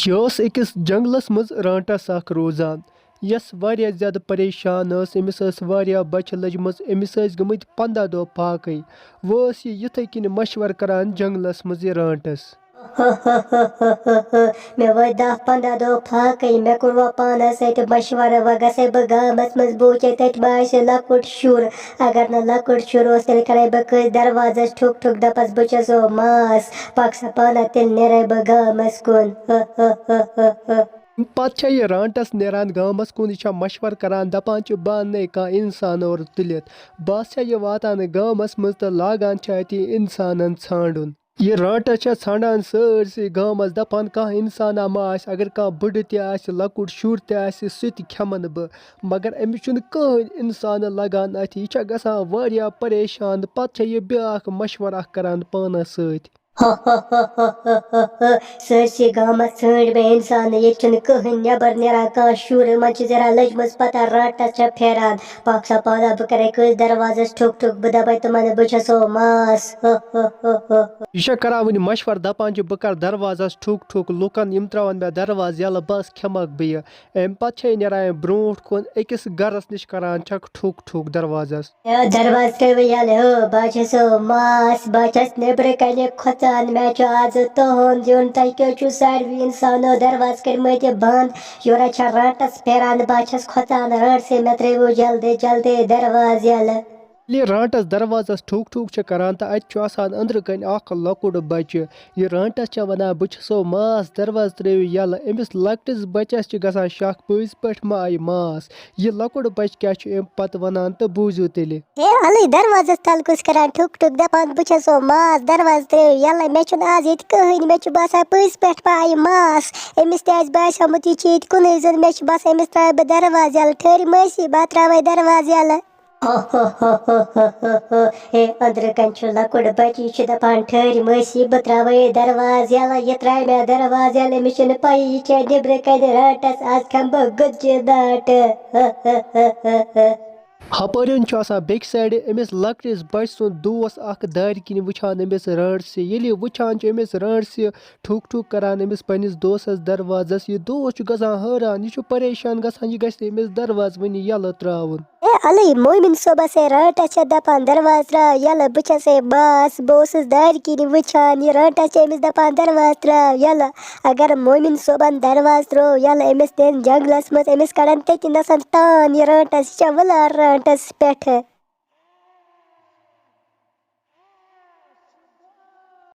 यह अकिस जंगलस मज रांटस अख रोजान यस वारिया ज्यादा परेशान अमिस वारिया बच्चे लजमज अमिस गमत 15 दो फाकै वो यिथे किन मशवर करान जंगलस मज रांटस मे वो 10-15 दो फाकै मे कोर वो पानस सत मशवर व गसे बह गामस मज बोचे तत बासे लकुट शुर अगर न लकुट शुर ओस तेल करे बह कस दरवाजस ठुक ठुक दपस बह छसो मास पक्सा पाना तेल नेरे बह गामस कुन पत यह रांटस नेरान गामस कुन यह मशवर करान दपान बह अन्ने कह इंसान और तुलित बस यह वातान गामस मज तो लागान अति इंसानन छांडुन यह रांटस छांडान सरसी गामस दपान कह इंसान मा अगर कह बुढ़ तह लकुट शुर तह सह खेमन बह मगर अमिस चुन कहन इंसान लगान अथ यह गसान वारिया परेशान पत यह ब्याख मशवर अख करान पानस सत सरसी गामस षंड मे इंसान ये कहन नबर नेरान कह शुर मन जरा लजमस पता रांटस फेरान पक्सा पाना बह करे कस दरवाजस ठुक ठुक बह दपे तुमन बह छसो मास यह करा वन मशवर दपान बह कर दरवाजस ठुक ठुक लुकन यम त्रावन मे दरवाज यल बस खेमक बह अम पे नेरान ब्रोट कुन अकिस गरस निश करान छक ठुक ठुक दरवाजस दरवाज कर यल बह छसो मास बह छस नेबर कन खोचान मे आज तुहद दिन तुह क्या सारवी इंसानो दरवाज कर बंद योरा रांटस फेरान बह छस खोचान रांटसे मे त्रेवो जल्दी जल्दी दरवाज यल ये रांटस दरवाजस ठुक ठुक करान तो अत अंदर कन लकुट बच्चे यह रांटस वनान बह छसो मास दरवाज त्रेव यल अमिस लकटिस बच्चस गसान शक पज पे मा आई मास यह लकुट बच्चे क्या पत वनान तो बूझो तेल दरवाजस तल कुछ करान ठुक ठुक दपान बह छसो मास दरवाज त्रेव यल मे आज ये कहन मे बसान पज पे मा आई मास अमिस तज बासमुत यह कुन जन मे बसान अमिस त्रा बह दरवाज यल ठहर मसी बह त्रा दरवाज यल हे अंदर कन लकुट बच्ची दपान ठहर मसी बह त्रा दरवाज यल यह त्रा मे दरवाज यल मे पी यह नबर कन रांटस आज खम बह गुज्जि दाट हपरिन बेक साइड अमिस लकटिस बच सुन दोस अख दार किन वुचान अमिस रांटस ये वुचान अमिस रांटस ठुक ठुक करान अमिस पन्निस दोसस दरवाजस यह दोस गसान हैरान यह परेशान गसान यह गस अमिस दरवाज वन यल त्राउन मोमिन सोबस रांटस दपान दरवाज त्राव यल बह छस बास बह दार किन वुचान यह रांटस अमिस दपान दरवाज त्राव यल अगर मोमिन सोबन दरवाज त्रो यल अमिस दिन जंगलस मज अमिस कड़न तत नसन तान यह रांटस यह वलार रांटस पे।